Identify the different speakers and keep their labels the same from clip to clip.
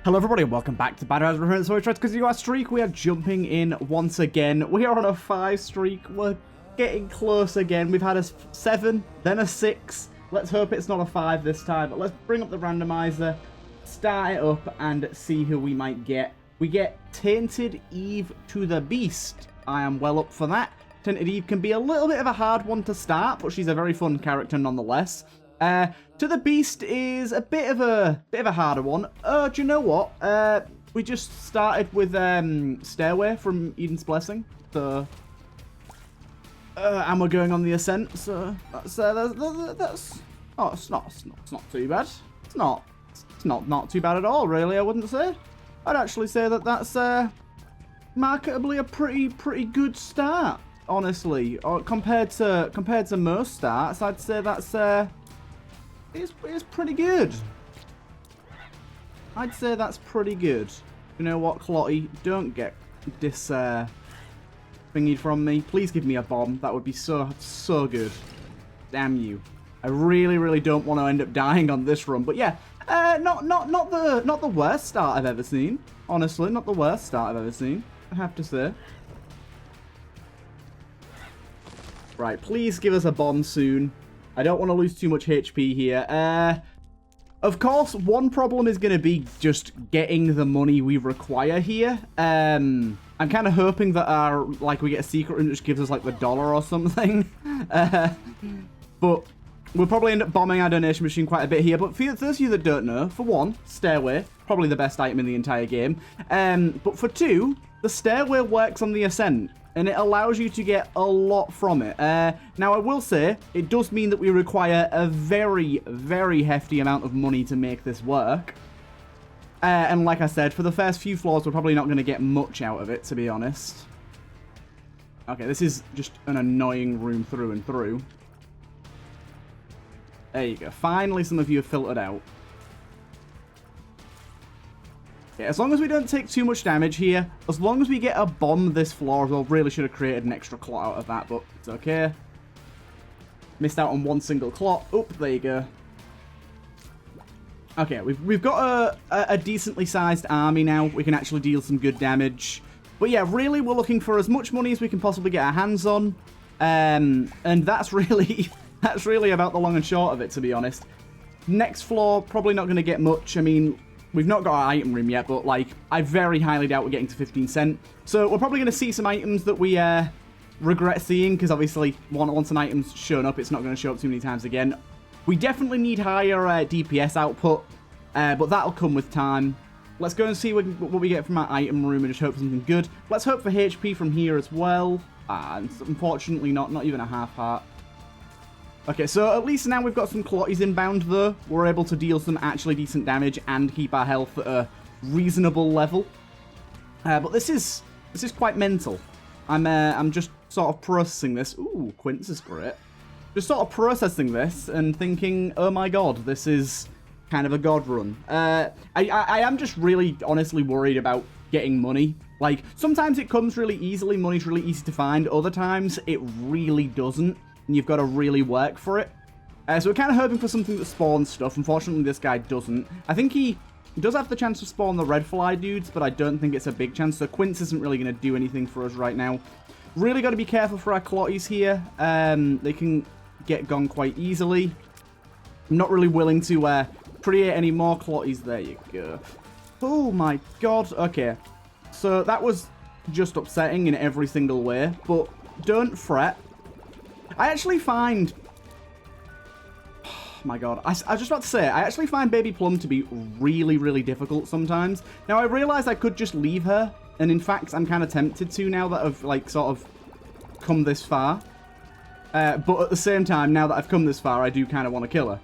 Speaker 1: Hello everybody and welcome back to Bad Guys Refinement. So we tried to continue our streak. We are jumping in once again. We are on a 5 streak. We're getting close again. We've had a 7, then a 6. Let's hope it's not a 5 this time. But let's bring up the randomizer, start it up and see who we might get. We get Tainted Eve to the Beast. I am well up for that. Tainted Eve can be a little bit of a hard one to start, but she's a very fun character nonetheless. To the Beast is a bit of a harder one. Do you know what? We just started with Stairway from Eden's Blessing, so and we're going on the Ascent. So that's oh, it's not too bad. It's not too bad at all, really. I wouldn't say. I'd actually say that that's marketably a pretty good start, honestly. Or compared to most starts, I'd say that's it's pretty good. I'd say that's pretty good. You know what, Clotty? Don't get this thingy from me. Please give me a bomb. That would be so good. Damn you. I really don't want to end up dying on this run. But yeah, not the worst start I've ever seen. Honestly, not the worst start I've ever seen, I have to say. Right, please give us a bomb soon. I don't want to lose too much HP here. Of course, one problem is going to be just getting the money we require here. I'm kind of hoping that we get a secret room which gives us like the dollar or something. But we'll probably end up bombing our donation machine quite a bit here. But for those of you that don't know, for one, Stairway, probably the best item in the entire game. But for two, the Stairway works on the Ascent, and it allows you to get a lot from it. Now, I will say, it does mean that we require a very hefty amount of money to make this work. And like I said, for the first few floors, we're probably not going to get much out of it, to be honest. Okay, this is just an annoying room through and through. There you go. Finally, some of you have filtered out. Yeah, as long as we don't take too much damage here, as long as we get a bomb this floor, well, really should have created an extra clot out of that, but it's okay. Missed out on one single clot. Oop, there you go. Okay, we've got a decently sized army now. We can actually deal some good damage. But yeah, really, we're looking for as much money as we can possibly get our hands on. And that's really about the long and short of it, to be honest. Next floor, probably not going to get much. I mean, we've not got our item room yet, but, like, I very highly doubt we're getting to 15 cent. So we're probably going to see some items that we regret seeing, because obviously, once an item's shown up, it's not going to show up too many times again. We definitely need higher DPS output, but that'll come with time. Let's go and see what we get from our item room and just hope for something good. Let's hope for HP from here as well. Unfortunately, not even a half heart. Okay, so at least now we've got some clotties inbound, though. We're able to deal some actually decent damage and keep our health at a reasonable level. But this is quite mental. I'm just sort of processing this. Ooh, Quince is great. Just sort of processing this and thinking, oh my god, this is kind of a god run. I am just really honestly worried about getting money. Like, sometimes it comes really easily, money's really easy to find. Other times, it really doesn't. And you've got to really work for it. So we're kind of hoping for something that spawns stuff. Unfortunately, this guy doesn't. I think he does have the chance to spawn the red fly dudes, but I don't think it's a big chance. So Quince isn't really going to do anything for us right now. Really got to be careful for our clotties here. They can get gone quite easily. I'm not really willing to create any more clotties. There you go. Oh my god. Okay. So that was just upsetting in every single way, but don't fret. I actually find... Oh my god. I was just about to say, I actually find Baby Plum to be really difficult sometimes. Now, I realize I could just leave her, and in fact, I'm kind of tempted to now that I've, like, sort of come this far. But at the same time, now that I've come this far, I do kind of want to kill her.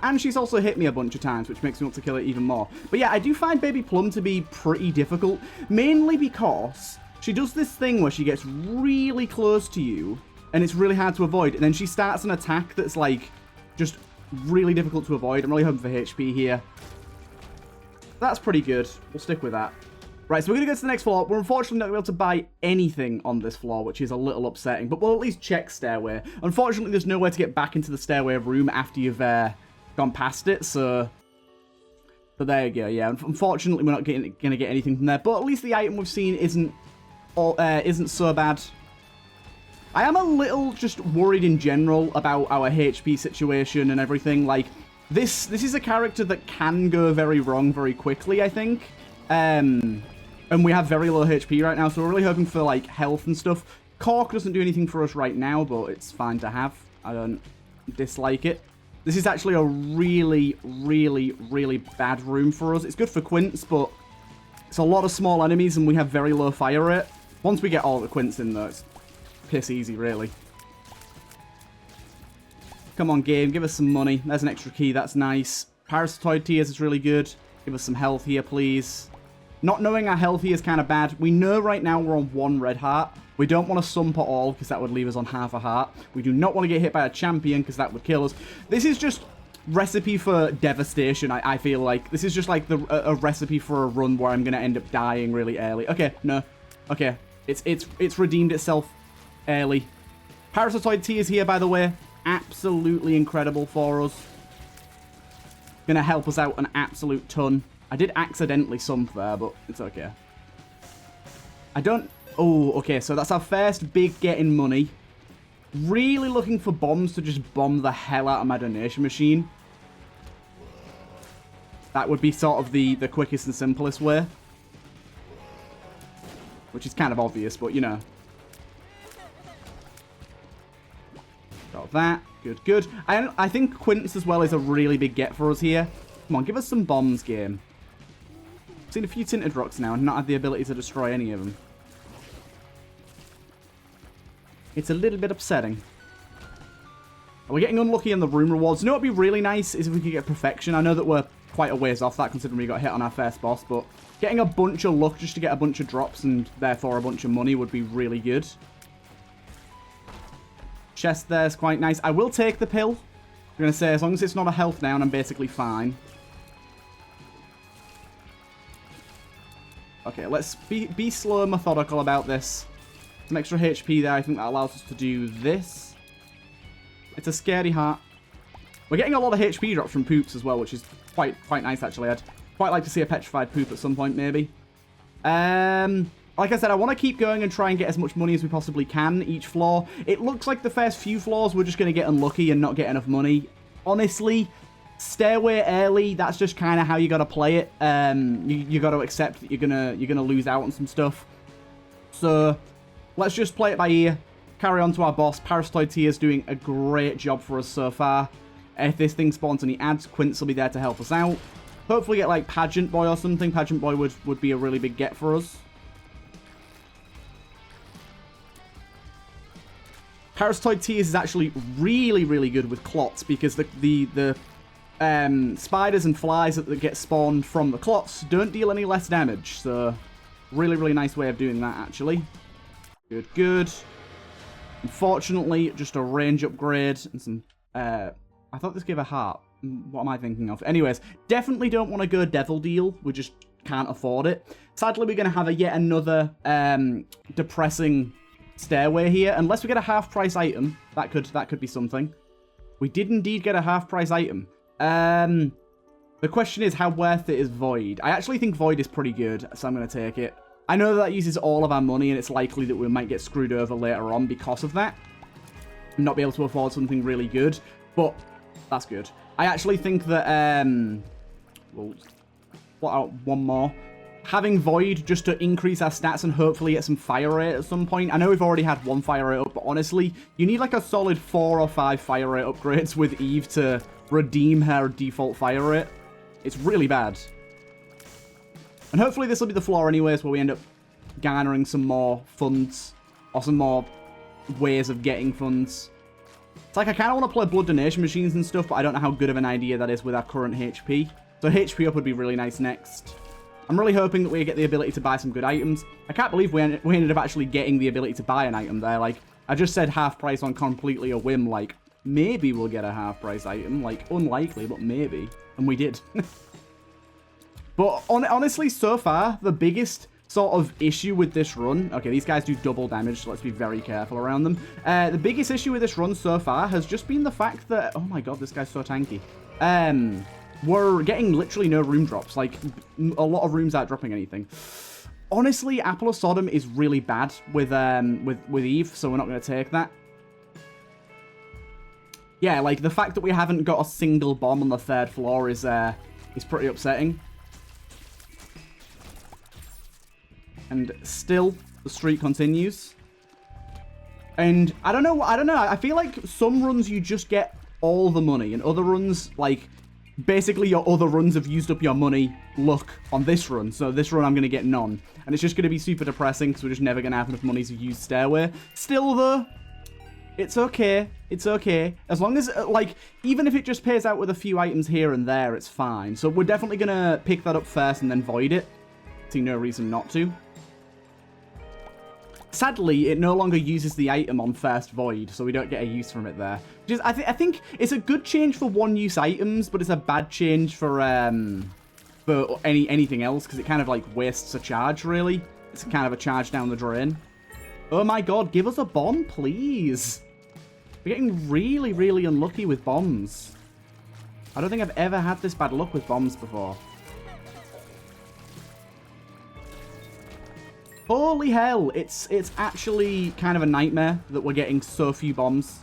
Speaker 1: And she's also hit me a bunch of times, which makes me want to kill her even more. But yeah, I do find Baby Plum to be pretty difficult, mainly because she does this thing where she gets really close to you, and it's really hard to avoid. And then she starts an attack that's, like, just really difficult to avoid. I'm really hoping for HP here. That's pretty good. We'll stick with that. Right, so we're going to go to the next floor. We're unfortunately not going to be able to buy anything on this floor, which is a little upsetting. But we'll at least check Stairway. Unfortunately, there's nowhere to get back into the Stairway room after you've gone past it. So So there you go, yeah. Unfortunately, we're not going to get anything from there. But at least the item we've seen isn't so bad. I am a little just worried in general about our HP situation and everything. Like, this is a character that can go very wrong very quickly, I think. And we have very low HP right now, so we're really hoping for, like, health and stuff. Cork doesn't do anything for us right now, but it's fine to have. I don't dislike it. This is actually a really, really, really bad room for us. It's good for quints, but it's a lot of small enemies, and we have very low fire rate. Once we get all the quints in, though, it's piss easy, really. Come on, game. Give us some money. There's an extra key. That's nice. Parasitoid tears is really good. Give us some health here, please. Not knowing our health here is kind of bad. We know right now we're on 1 red heart. We don't want to sump at all because that would leave us on half a heart. We do not want to get hit by a champion because that would kill us. This is just recipe for devastation, I feel like. This is just like a recipe for a run where I'm going to end up dying really early. Okay, no. Okay, it's redeemed itself early. Parasitoid Tea is here, by the way. Absolutely incredible for us. Going to help us out an absolute ton. I did accidentally sump there, but it's okay. I don't... Oh, okay, so that's our first big get in money. Really looking for bombs to just bomb the hell out of my donation machine. That would be sort of the quickest and simplest way. Which is kind of obvious, but you know. Got that. Good, good. I think quints as well is a really big get for us here. Come on, give us some bombs, game. I've seen a few tinted rocks now and not had the ability to destroy any of them. It's a little bit upsetting. We're getting unlucky on the room rewards. You know what would be really nice is if we could get perfection. I know that we're quite a ways off that considering we got hit on our first boss, but getting a bunch of luck just to get a bunch of drops and therefore a bunch of money would be really good. Chest there is quite nice. I will take the pill. I'm going to say as long as it's not a health down, I'm basically fine. Okay, let's be slow and methodical about this. Some extra HP there. I think that allows us to do this. It's a scary heart. We're getting a lot of HP drops from poops as well, which is quite nice, actually. I'd quite like to see a petrified poop at some point, maybe. Like I said, I want to keep going and try and get as much money as we possibly can each floor. It looks like the first few floors we're just going to get unlucky and not get enough money. Honestly, Stairway early, that's just kind of how you got to play it. You got to accept that you're gonna lose out on some stuff. So let's just play it by ear. Carry on to our boss. Parasitoid Tea is doing a great job for us so far. If this thing spawns any ads, Quince will be there to help us out. Hopefully get like Pageant Boy or something. Pageant Boy would be a really big get for us. Parasitoid Tea is actually really good with clots because the spiders and flies that get spawned from the clots don't deal any less damage. So really nice way of doing that, actually. Good. Unfortunately, just a range upgrade and some... I thought this gave a heart. What am I thinking of? Anyways, definitely don't want to go Devil Deal. We just can't afford it. Sadly, we're going to have yet another depressing stairway here. Unless we get a half-price item. That could be something. We did indeed get a half-price item. The question is, how worth it is Void? I actually think Void is pretty good, so I'm going to take it. I know that uses all of our money, and it's likely that we might get screwed over later on because of that. Not be able to afford something really good, but that's good. I actually think that, we'll plot out one more. Having Void just to increase our stats and hopefully get some fire rate at some point. I know we've already had one fire rate up, but honestly, you need like a solid 4 or 5 fire rate upgrades with Eve to redeem her default fire rate. It's really bad. And hopefully this will be the floor anyways where we end up garnering some more funds or some more ways of getting funds. It's like I kind of want to play blood donation machines and stuff, but I don't know how good of an idea that is with our current HP. So HP up would be really nice next. I'm really hoping that we get the ability to buy some good items. I can't believe we ended up actually getting the ability to buy an item there. Like, I just said half price on completely a whim. Like, maybe we'll get a half price item. Like, unlikely, but maybe. And we did. But honestly, so far, the biggest sort of issue with this run... Okay, these guys do double damage, so let's be very careful around them. The biggest issue with this run so far has just been the fact that... Oh my god, this guy's so tanky. we're getting literally no room drops. Like, a lot of rooms aren't dropping anything. Honestly, Apple of Sodom is really bad with Eve, so we're not going to take that. Yeah, like, the fact that we haven't got a single bomb on the 3rd floor is pretty upsetting. And still, the streak continues. And I don't know. I feel like some runs you just get all the money, and other runs, like, basically your other runs have used up your money luck on this run. So this run I'm going to get none. And it's just going to be super depressing because we're just never going to have enough money to use Stairway. Still, though, it's okay. It's okay. As long as, like, even if it just pays out with a few items here and there, it's fine. So we're definitely going to pick that up first and then void it. See no reason not to. Sadly, it no longer uses the item on first void, so we don't get a use from it there. Which is, I think it's a good change for one-use items, but it's a bad change for anything else, because it kind of, like, wastes a charge, really. It's kind of a charge down the drain. Oh my god, give us a bomb, please. We're getting really, really unlucky with bombs. I don't think I've ever had this bad luck with bombs before. Holy hell, it's actually kind of a nightmare that we're getting so few bombs.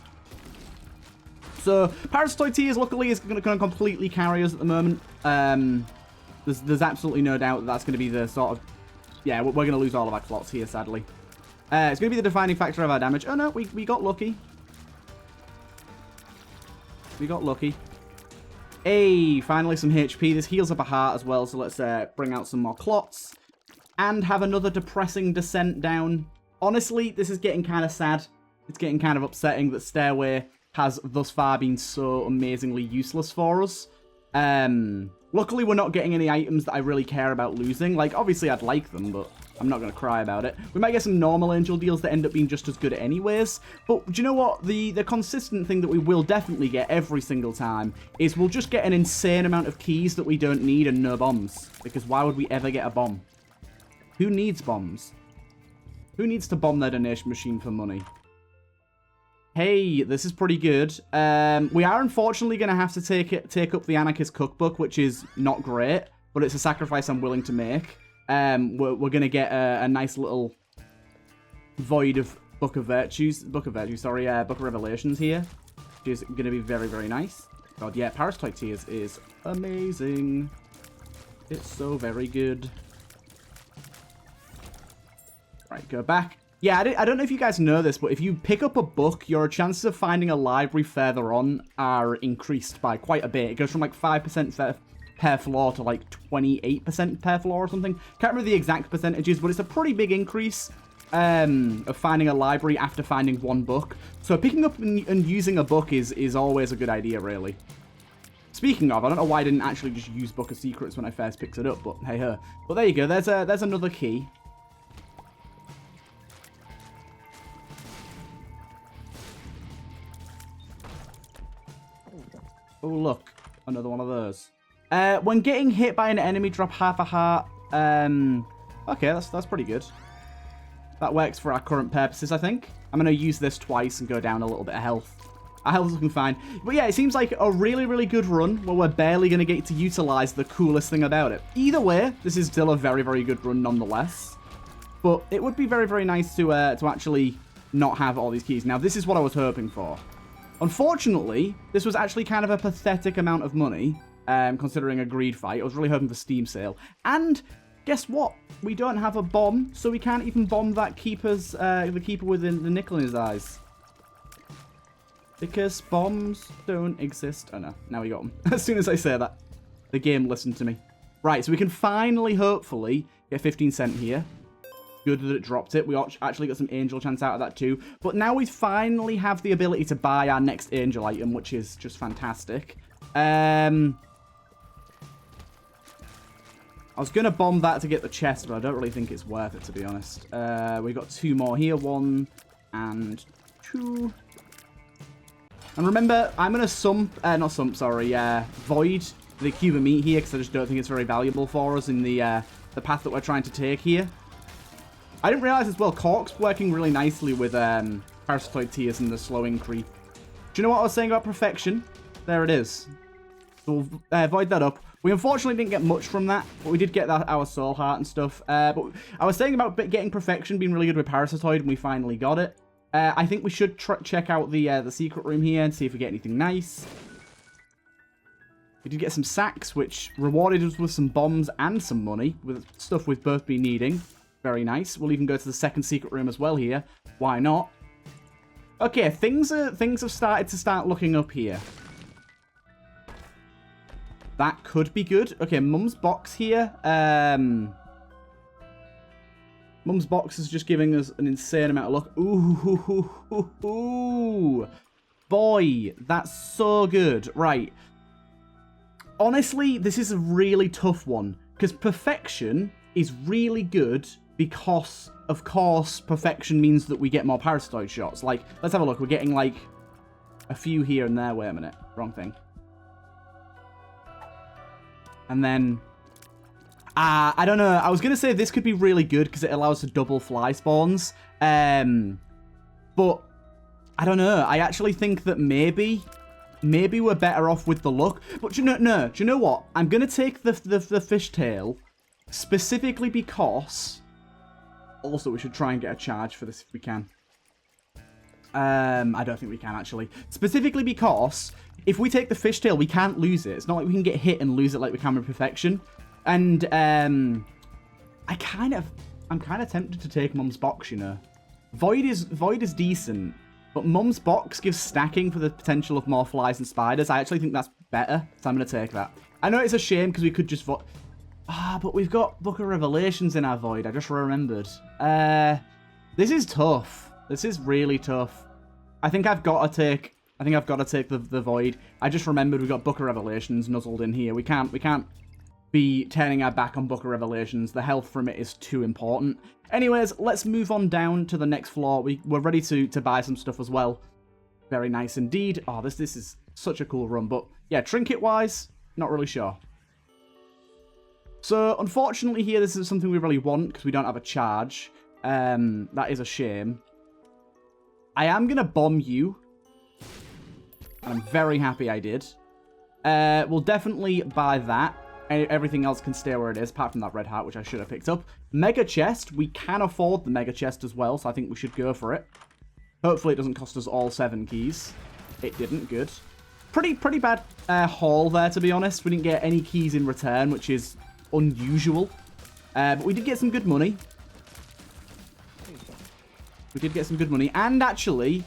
Speaker 1: So, Parasitoid Tears, luckily, is going to completely carry us at the moment. There's absolutely no doubt that that's going to be the sort of... Yeah, we're going to lose all of our clots here, sadly. It's going to be the defining factor of our damage. Oh, no, we got lucky. We got lucky. Hey, finally some HP. This heals up a heart as well, so let's bring out some more clots. And have another depressing descent down. Honestly, this is getting kind of sad. It's getting kind of upsetting that Stairway has thus far been so amazingly useless for us. Luckily, we're not getting any items that I really care about losing. Like, obviously, I'd like them, but I'm not going to cry about it. We might get some normal angel deals that end up being just as good anyways. But do you know what? The consistent thing that we will definitely get every single time is we'll just get an insane amount of keys that we don't need and no bombs. Because why would we ever get a bomb? Who needs bombs? Who needs to bomb their donation machine for money? Hey, this is pretty good. We are unfortunately going to have to take up the Anarchist Cookbook, which is not great, but it's a sacrifice I'm willing to make. We're going to get a nice little void of Book of Revelations here, which is going to be very, very nice. God, yeah, Parasitoid Tears is amazing. It's so very good. Right, go back. Yeah, I don't know if you guys know this, but if you pick up a book, your chances of finding a library further on are increased by quite a bit. It goes from like 5% per floor to like 28% per floor or something. Can't remember the exact percentages, but it's a pretty big increase of finding a library after finding one book. So picking up and using a book is always a good idea, really. Speaking of, I don't know why I didn't actually just use Book of Secrets when I first picked it up, but hey-ho. But there you go, there's another key. Oh, look. Another one of those. When getting hit by an enemy, drop half a heart. Okay, that's pretty good. That works for our current purposes, I think. I'm going to use this twice and go down a little bit of health. Our health is looking fine. But yeah, it seems like a really, really good run where we're barely going to get to utilize the coolest thing about it. Either way, this is still a very, very good run nonetheless. But it would be very, very nice to actually not have all these keys. Now, this is what I was hoping for. Unfortunately, this was actually kind of a pathetic amount of money, considering a greed fight. I was really hoping for Steam sale. And guess what? We don't have a bomb, so we can't even bomb that the keeper with the nickel in his eyes. Because bombs don't exist. Oh no, now we got them. As soon as I say that, the game listened to me. Right, so we can finally, hopefully, get 15 cent here. Good that it dropped it. We actually got some angel chance out of that too. But now we finally have the ability to buy our next angel item, which is just fantastic. I was going to bomb that to get the chest, but I don't really think it's worth it, to be honest. We've got two more here. 1 and 2. And remember, I'm going to void the cube of meat here, because I just don't think it's very valuable for us in the path that we're trying to take here. I didn't realize as well, Cork's working really nicely with Parasitoid Tears and the slowing creep. Do you know what I was saying about perfection? There it is. So we'll void that up. We unfortunately didn't get much from that, but we did get our soul heart and stuff. But I was saying about getting perfection being really good with Parasitoid, and we finally got it. I think we should check out the secret room here and see if we get anything nice. We did get some sacks, which rewarded us with some bombs and some money, with stuff we've both been needing. Very nice. We'll even go to the second secret room as well here. Why not? Okay, things have started to looking up here. That could be good. Okay, Mum's box here. Mum's box is just giving us an insane amount of luck. Ooh. Boy, that's so good. Right. Honestly, this is a really tough one. Because perfection is really good because, of course, perfection means that we get more Parasitoid shots. Like, let's have a look. We're getting, like, a few here and there. Wait a minute. Wrong thing. And then, I don't know. I was going to say this could be really good because it allows to double fly spawns. But, I don't know. I actually think that maybe we're better off with the luck. But do you know what? I'm going to take the fishtail specifically because, also we should try and get a charge for this if we can. I don't think we can actually. Specifically because if we take the fishtail, we can't lose it. It's not like we can get hit and lose it like we can with perfection. And I'm kind of tempted to take Mum's box, you know. Void is decent, but Mum's box gives stacking for the potential of more flies and spiders. I actually think that's better, so I'm going to take that. I know it's a shame because we could just void. But we've got Book of Revelations in our void. I just remembered. This is tough. This is really tough. I think I've got to take the void. I just remembered we got Book of Revelations nuzzled in here. We can't be turning our back on Book of Revelations. The health from it is too important. Anyways, let's move on down to the next floor. We're ready to buy some stuff as well. Very nice indeed. Oh, this is such a cool run. But yeah, trinket-wise, not really sure. So, unfortunately here, this is something we really want because we don't have a charge. That is a shame. I am going to bomb you. And I'm very happy I did. We'll definitely buy that. Everything else can stay where it is, apart from that red heart, which I should have picked up. Mega chest. We can afford the mega chest as well, so I think we should go for it. Hopefully it doesn't cost us all 7 keys. It didn't. Good. Pretty bad haul there, to be honest. We didn't get any keys in return, which is unusual. But we did get some good money. And actually,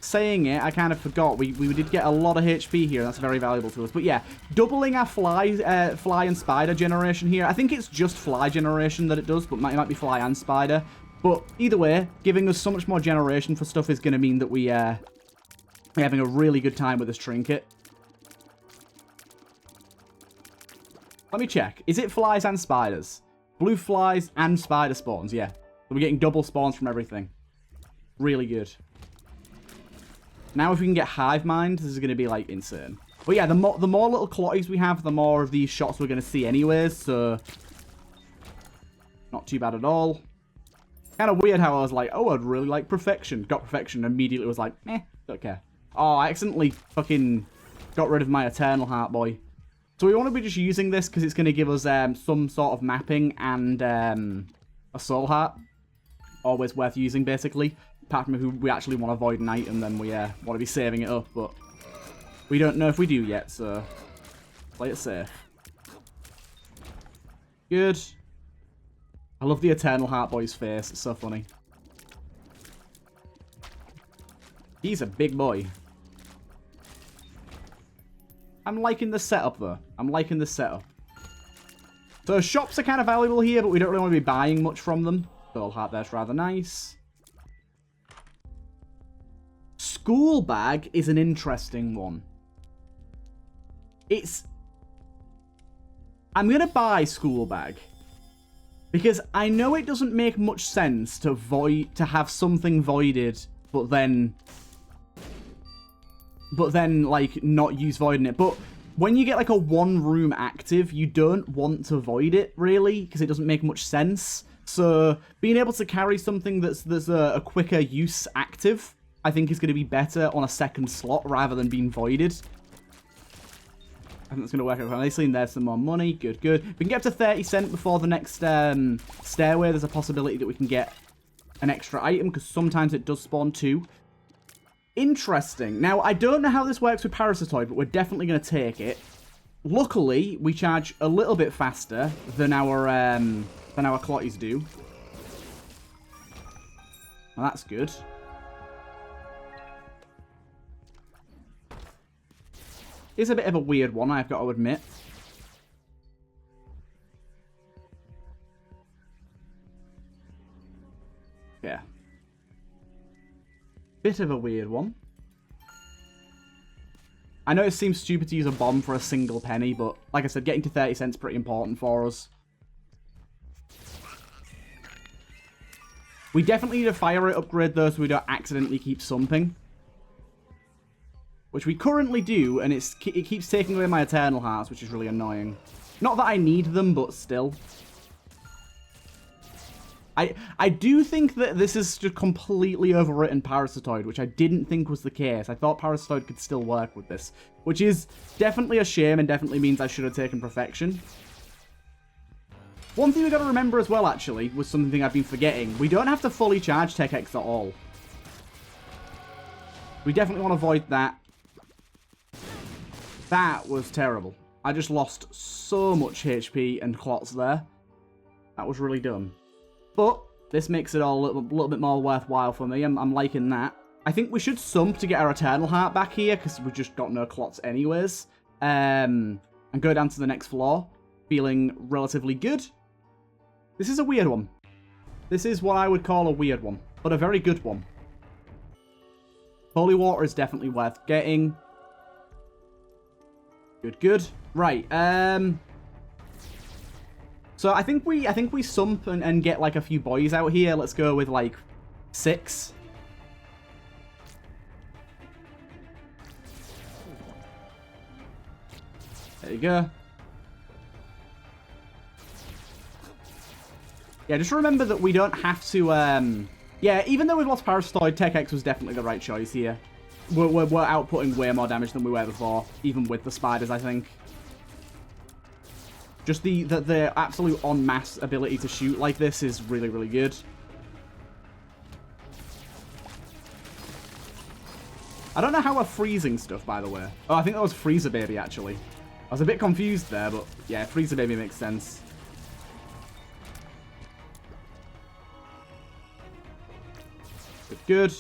Speaker 1: saying it, I kind of forgot. We did get a lot of HP here. That's very valuable to us. But yeah, doubling our fly and spider generation here. I think it's just fly generation that it does, but it might be fly and spider. But either way, giving us so much more generation for stuff is going to mean that we're having a really good time with this trinket. Let me check. Is it flies and spiders? Blue flies and spider spawns, yeah. So we're getting double spawns from everything. Really good. Now if we can get hive mind, this is going to be like insane. But yeah, the more little clotties we have, the more of these shots we're going to see anyways, so not too bad at all. Kind of weird how I was like, oh, I'd really like perfection. Got perfection, immediately was like, don't care. Oh, I accidentally fucking got rid of my eternal heart, boy. So we want to be just using this because it's going to give us some sort of mapping and a soul heart. Always worth using, basically. Apart from who we actually want to void an item, then we want to be saving it up, but we don't know if we do yet, so play it safe. Good. I love the Eternal Heart Boy's face. It's so funny. He's a big boy. I'm liking the setup, though. I'm liking the setup. So shops are kind of valuable here, but we don't really want to be buying much from them. Soul Heart there's rather nice. School bag is an interesting one. I'm going to buy school bag. Because I know it doesn't make much sense to have something voided, but then like not use void in it. But when you get like a 1-room active, you don't want to void it really, because it doesn't make much sense. So being able to carry something that's a quicker use active, I think is going to be better on a second slot rather than being voided. I think that's going to work out nicely. And there's some more money. Good, good. We can get up to 30 cents before the next stairway. There's a possibility that we can get an extra item because sometimes it does spawn 2. Interesting. Now, I don't know how this works with Parasitoid, but we're definitely going to take it. Luckily, we charge a little bit faster than our clotties do. Well, that's good. It's a bit of a weird one, I've got to admit. Yeah. Bit of a weird one. I know it seems stupid to use a bomb for a single penny, but like I said, getting to 30 cents is pretty important for us. We definitely need a fire rate upgrade though, so we don't accidentally keep sumping. Which we currently do, and it keeps taking away my Eternal Hearts, which is really annoying. Not that I need them, but still. I do think that this is just completely overwritten Parasitoid, which I didn't think was the case. I thought Parasitoid could still work with this, which is definitely a shame and definitely means I should have taken Perfection. One thing we've got to remember as well, actually, was something I've been forgetting. We don't have to fully charge Tech X at all. We definitely want to avoid that. That was terrible. I just lost so much HP and clots there. That was really dumb. But this makes it all a little bit more worthwhile for me. I'm liking that. I think we should sump to get our Eternal Heart back here, because we've just got no clots anyways. And go down to the next floor, feeling relatively good. This is a weird one. This is what I would call a weird one, but a very good one. Holy Water is definitely worth getting. Good, good. Right, so I think we sump and get like a few boys out here. Let's go with like 6. There you go. Yeah, just remember that we don't have to, yeah, even though we've lost Parasitoid, Tech X was definitely the right choice here. We're outputting way more damage than we were before, even with the spiders, I think. Just the absolute en masse ability to shoot like this is really, really good. I don't know how we're freezing stuff, by the way. Oh, I think that was Freezer Baby, actually. I was a bit confused there, but yeah, Freezer Baby makes sense. Good, good.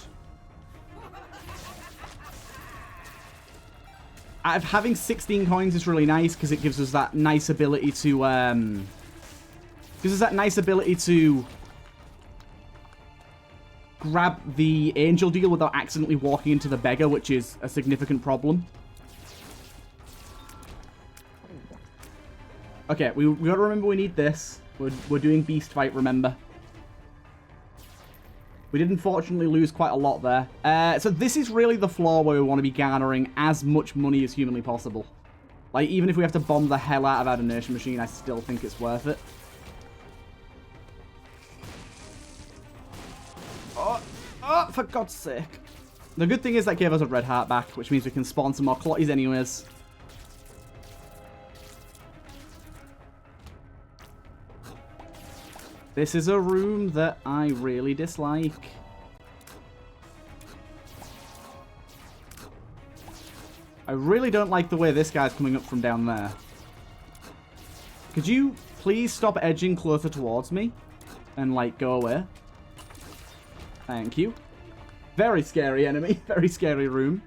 Speaker 1: Having 16 coins is really nice because it gives us that nice ability to grab the angel deal without accidentally walking into the beggar, which is a significant problem. Okay, we got to remember we need this. We're doing beast fight, remember. We did unfortunately lose quite a lot there. So this is really the floor where we want to be garnering as much money as humanly possible. Like, even if we have to bomb the hell out of our donation machine, I still think it's worth it. Oh, for God's sake. The good thing is that gave us a red heart back, which means we can spawn some more clotties anyways. This is a room that I really dislike. I really don't like the way this guy's coming up from down there. Could you please stop edging closer towards me? And, like, go away? Thank you. Very scary enemy. Very scary room.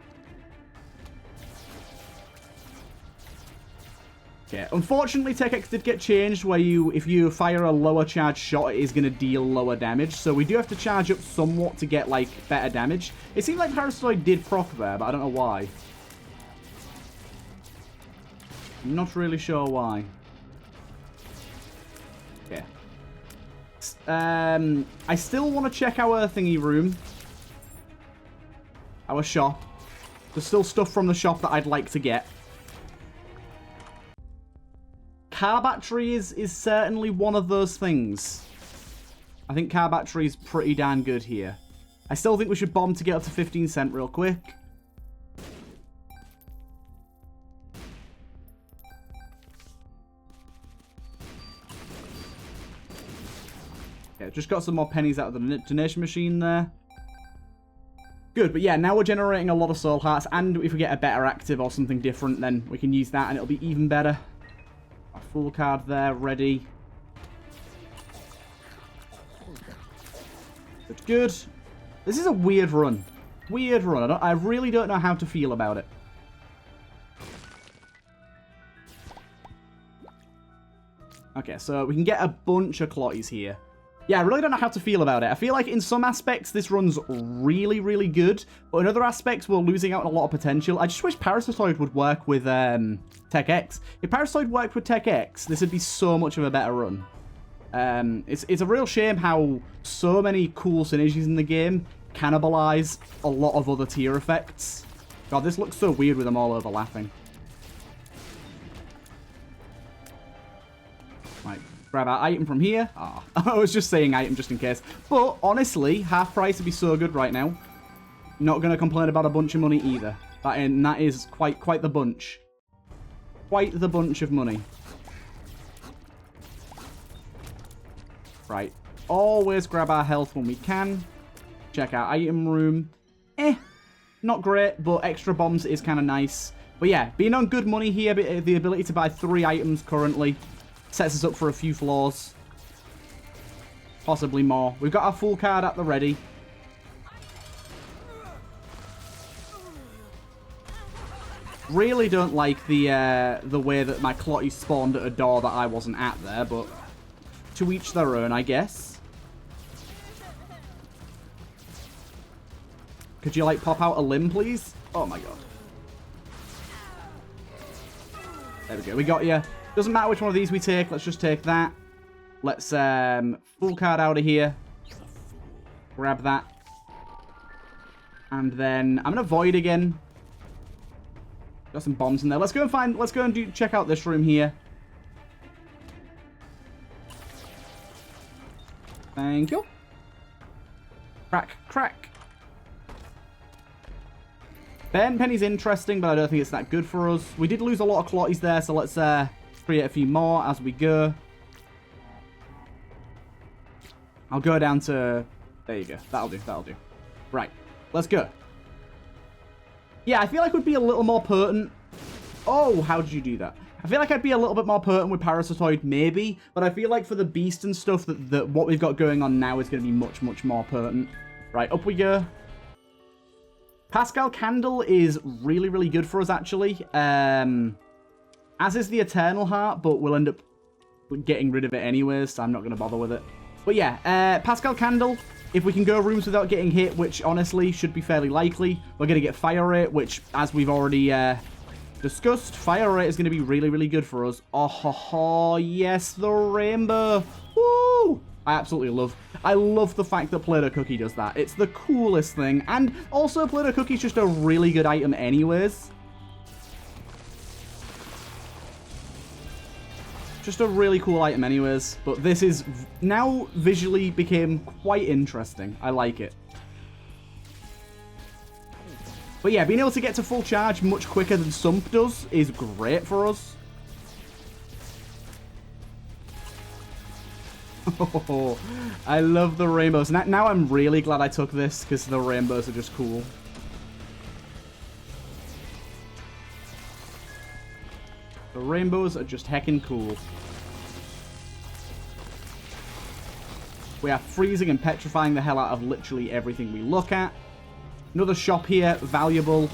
Speaker 1: Okay, unfortunately, Tech X did get changed where if you fire a lower charge shot, it is going to deal lower damage. So we do have to charge up somewhat to get, like, better damage. It seemed like Parasitoid did proc there, but I don't know why. I'm not really sure why. Okay. I still want to check our thingy room. Our shop. There's still stuff from the shop that I'd like to get. Car battery is certainly one of those things. I think car battery is pretty darn good here. I still think we should bomb to get up to 15 cent real quick. Yeah, just got some more pennies out of the donation machine there. Good, but yeah, now we're generating a lot of soul hearts, and if we get a better active or something different, then we can use that, and it'll be even better. A full card there, ready. Good, good. This is a weird run. Weird run. I really don't know how to feel about it. Okay, so we can get a bunch of clotties here. Yeah, I really don't know how to feel about it. I feel like in some aspects this run's really, really good, but in other aspects we're losing out on a lot of potential. I just wish Parasitoid would work with Tech X. If Parasitoid worked with Tech X, this would be so much of a better run. It's a real shame how so many cool synergies in the game cannibalize a lot of other tier effects. God, this looks so weird with them all overlapping. Right. Grab our item from here. Ah, I was just saying item just in case. But honestly, half price would be so good right now. Not going to complain about a bunch of money either. That is quite the bunch. Quite the bunch of money. Right. Always grab our health when we can. Check our item room. Not great, but extra bombs is kind of nice. But yeah, being on good money here, the ability to buy 3 items currently sets us up for a few floors. Possibly more. We've got our full card at the ready. Really don't like the way that my clotty spawned at a door that I wasn't at there, but to each their own, I guess. Could you, like, pop out a limb, please? Oh, my God. There we go. We got you. Doesn't matter which one of these we take. Let's just take that. Let's full card out of here. Grab that. And then I'm going to void again. Got some bombs in there. Let's go and check out this room here. Thank you. Crack, crack. Ben Penny's interesting, but I don't think it's that good for us. We did lose a lot of clotties there, so let's create a few more as we go. I'll go down to... There you go. That'll do. That'll do. Right. Let's go. Yeah, I feel like we'd be a little more potent. Oh, how did you do that? I feel like I'd be a little bit more potent with Parasitoid, maybe. But I feel like for the Beast and stuff, that what we've got going on now is going to be much, much more potent. Right, up we go. Pascal Candle is really, really good for us, actually. As is the Eternal Heart, but we'll end up getting rid of it anyways, so I'm not going to bother with it. But yeah, Pascal Candle, if we can go rooms without getting hit, which honestly should be fairly likely, we're going to get Fire Rate, which, as we've already discussed, Fire Rate is going to be really, really good for us. Oh, ho, ho, yes, the rainbow. Woo! I love the fact that Play-Doh Cookie does that. It's the coolest thing. And also, Play-Doh Cookie's just a really good item anyways. Just a really cool item anyways. But this is now visually became quite interesting. I like it. But yeah, being able to get to full charge much quicker than Sump does is great for us. Oh, I love the rainbows. Now I'm really glad I took this because the rainbows are just cool. The rainbows are just heckin' cool. We are freezing and petrifying the hell out of literally everything we look at. Another shop here, valuable.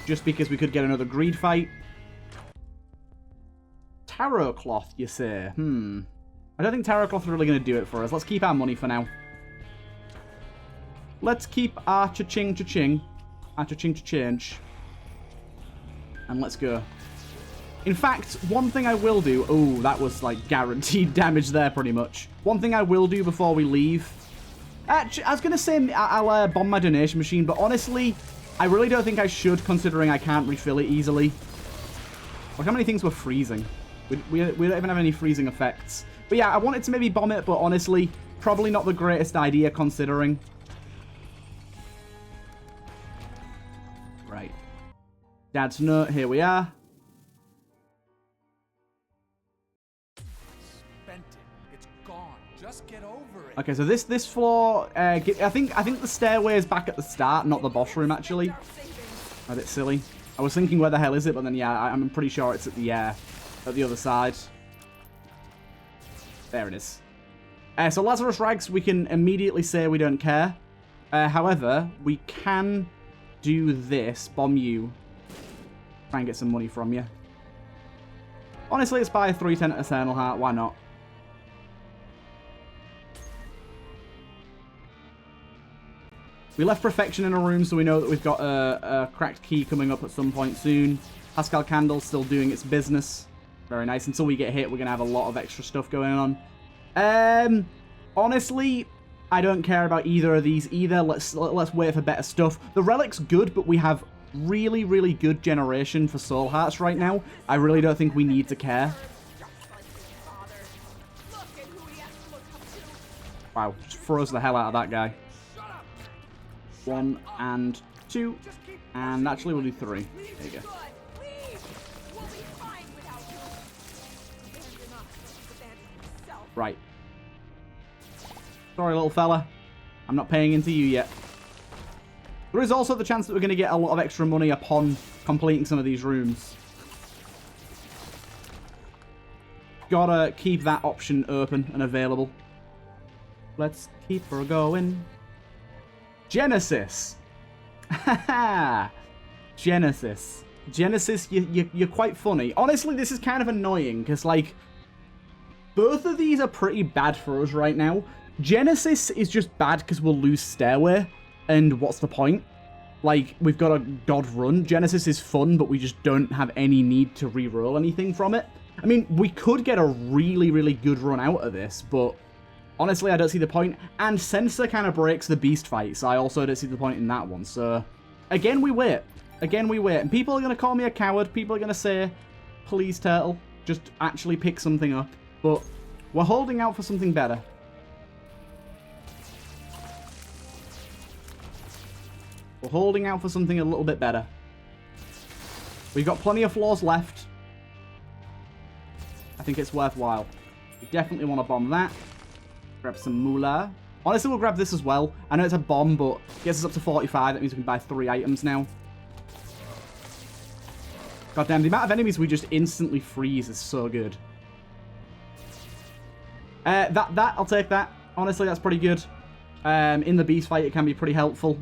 Speaker 1: Just because we could get another greed fight. Tarot Cloth, you say? I don't think Tarot Cloth is really going to do it for us. Let's keep our money for now. Let's keep our cha-ching cha-ching. Our cha-ching cha-change. And let's go. In fact, one thing I will do... Oh, that was like guaranteed damage there pretty much. One thing I will do before we leave... I was going to say I'll bomb my donation machine, but honestly, I really don't think I should, considering I can't refill it easily. Look how many things we're freezing. We don't even have any freezing effects. But yeah, I wanted to maybe bomb it, but honestly, probably not the greatest idea considering. Right. Dad's note, here we are.
Speaker 2: It's gone. Just get over it.
Speaker 1: Okay, so this floor, I think the stairway is back at the start, not the boss room actually. A bit silly. I was thinking where the hell is it, but then yeah, I'm pretty sure it's at the other side. There it is. So Lazarus Rags, we can immediately say we don't care. However, we can do this, bomb you, try and get some money from you. Honestly, let's buy a 310 Eternal Heart. Why not? We left Perfection in a room, so we know that we've got a cracked key coming up at some point soon. Pascal Candle still doing its business. Very nice. Until we get hit, we're going to have a lot of extra stuff going on. Honestly, I don't care about either of these either. Let's wait for better stuff. The Relic's good, but we have really, really good generation for Soul Hearts right now. I really don't think we need to care. Wow, just froze the hell out of that guy. 1 and 2. And actually we'll do 3. There you go. Right. Sorry, little fella. I'm not paying into you yet. There is also the chance that we're going to get a lot of extra money upon completing some of these rooms. Gotta keep that option open and available. Let's keep her going. Genesis. Genesis. Genesis, you're quite funny. Honestly, this is kind of annoying because, like, both of these are pretty bad for us right now. Genesis is just bad because we'll lose Stairway, and what's the point? Like, we've got a god run. Genesis is fun, but we just don't have any need to re-roll anything from it. I mean, we could get a really, really good run out of this, but honestly, I don't see the point. And Censor kind of breaks the beast fight, so I also don't see the point in that one. So, again, we wait. Again, we wait. And people are going to call me a coward. People are going to say, please, Turtle, just actually pick something up. But we're holding out for something better. We're holding out for something a little bit better. We've got plenty of floors left. I think it's worthwhile. We definitely want to bomb that. Grab some moolah. Honestly, we'll grab this as well. I know it's a bomb, but it gets us up to 45. That means we can buy 3 items now. Goddamn, the amount of enemies we just instantly freeze is so good. I'll take that. Honestly, that's pretty good. In the beast fight, it can be pretty helpful.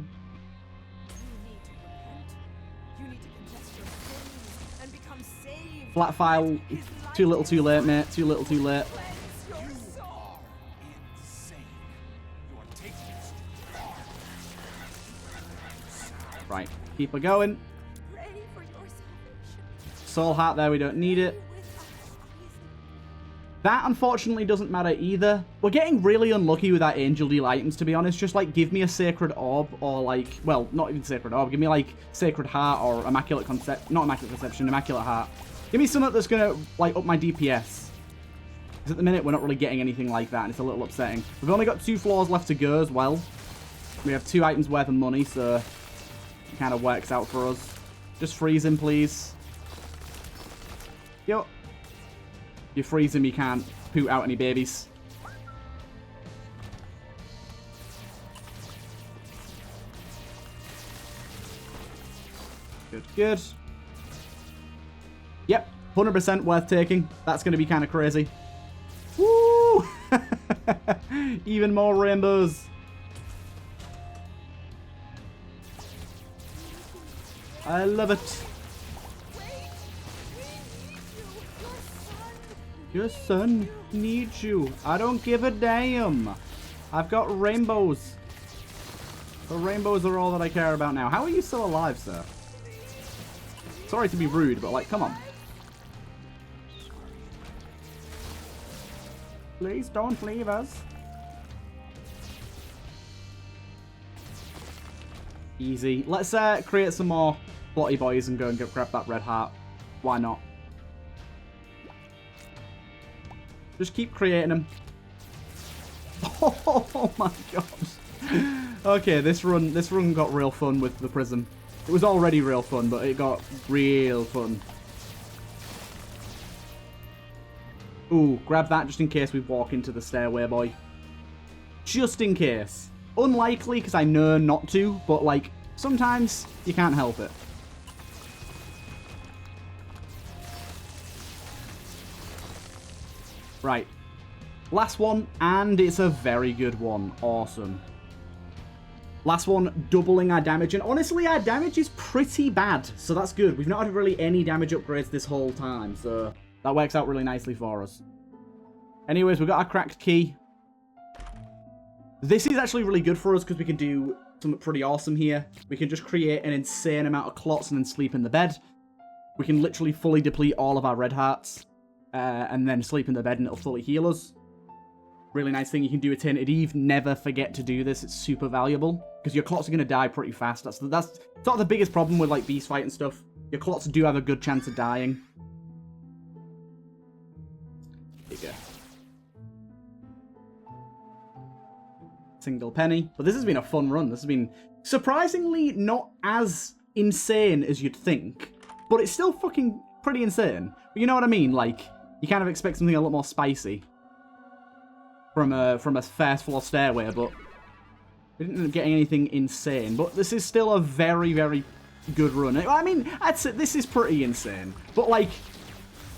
Speaker 1: Flat file, too little too late, mate. Too little too late. Right, keep her going. Soul Heart there, we don't need it. That, unfortunately, doesn't matter either. We're getting really unlucky with our Angel Deal items, to be honest. Just, like, give me a Sacred Orb or, like... Well, not even Sacred Orb. Give me, like, Sacred Heart or Immaculate Concept... Not Immaculate Conception, Immaculate Heart. Give me something that's going to, like, up my DPS. Because at the minute, we're not really getting anything like that, and it's a little upsetting. We've only got 2 floors left to go as well. We have 2 items worth of money, so... It kind of works out for us. Just freeze him, please. Yo. You freeze him, you can't poot out any babies. Good, good. Yep, 100% worth taking. That's going to be kind of crazy. Woo! Even more rainbows. I love it. Your son needs you. I don't give a damn. I've got rainbows. The rainbows are all that I care about now. How are you still alive, sir? Sorry to be rude, but, like, come on. Please don't leave us. Easy. Let's create some more Blotty Boys and go and grab that red heart. Why not? Just keep creating them. Oh my god. Okay, this run got real fun with the prism. It was already real fun, but it got real fun. Ooh, grab that just in case we walk into the stairway, boy. Just in case. Unlikely, because I know not to, but, like, sometimes you can't help it. Right. Last one, and it's a very good one. Awesome. Last one, doubling our damage. And honestly, our damage is pretty bad, so that's good. We've not had really any damage upgrades this whole time, so that works out really nicely for us. Anyways, we've got our cracked key. This is actually really good for us because we can do something pretty awesome here. We can just create an insane amount of clots and then sleep in the bed. We can literally fully deplete all of our red hearts and then sleep in the bed and it'll fully heal us. Really nice thing you can do with Tainted Eve. Never forget to do this. It's super valuable because your clots are going to die pretty fast. That's sort of the biggest problem with like beast fight and stuff. Your clots do have a good chance of dying. There you go. Single penny. But this has been a fun run. This has been surprisingly not as insane as you'd think. But it's still fucking pretty insane. But you know what I mean? Like, you kind of expect something a lot more spicy from a first floor stairway, but we didn't end up getting anything insane. But this is still a very, very good run. I mean, I'd say this is pretty insane. But like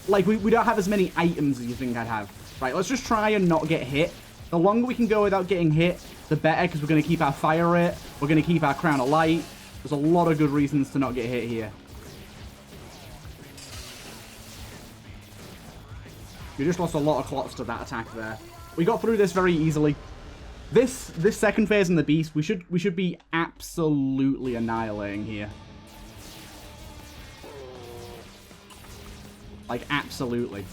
Speaker 1: we don't have as many items as you think I'd have. Right, let's just try and not get hit. The longer we can go without getting hit, the better, because we're going to keep our fire rate. We're going to keep our crown of light. There's a lot of good reasons to not get hit here. We just lost a lot of clots to that attack there. We got through this very easily. This second phase in the beast, we should be absolutely annihilating here. Like, absolutely.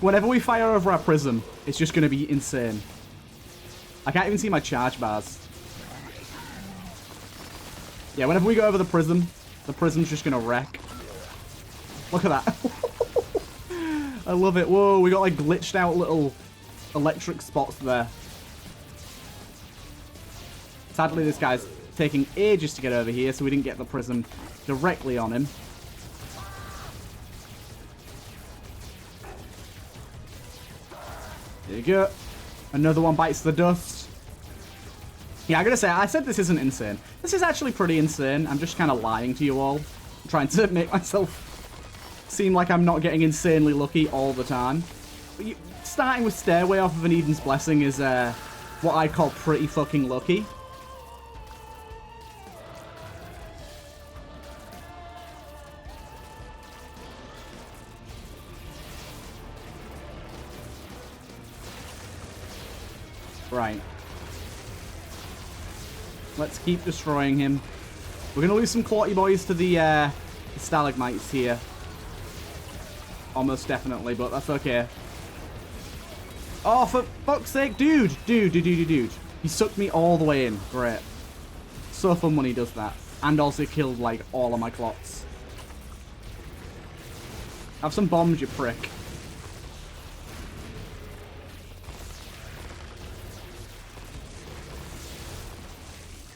Speaker 1: Whenever we fire over our prism, it's just going to be insane. I can't even see my charge bars. Yeah, whenever we go over the prism's just going to wreck. Look at that. I love it. Whoa, we got like glitched out little electric spots there. Sadly, this guy's taking ages to get over here, so we didn't get the prism directly on him. There you go. Another one bites the dust. Yeah, I gotta say, I said this isn't insane. This is actually pretty insane. I'm just kind of lying to you all. I'm trying to make myself seem like I'm not getting insanely lucky all the time. But starting with Stairway off of an Eden's Blessing is what I call pretty fucking lucky. Right. Let's keep destroying him. We're going to lose some Clotty boys to the stalagmites here. Almost definitely, but that's okay. Oh, for fuck's sake, dude. Dude. He sucked me all the way in. Great. So fun when he does that. And also killed, like, all of my clots. Have some bombs, you prick.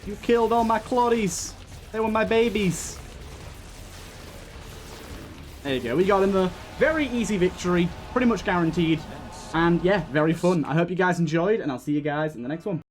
Speaker 1: You killed all my clotties. They were my babies. There you go. We got him the very easy victory. Pretty much guaranteed. And yeah, very fun. I hope you guys enjoyed, and I'll see you guys in the next one.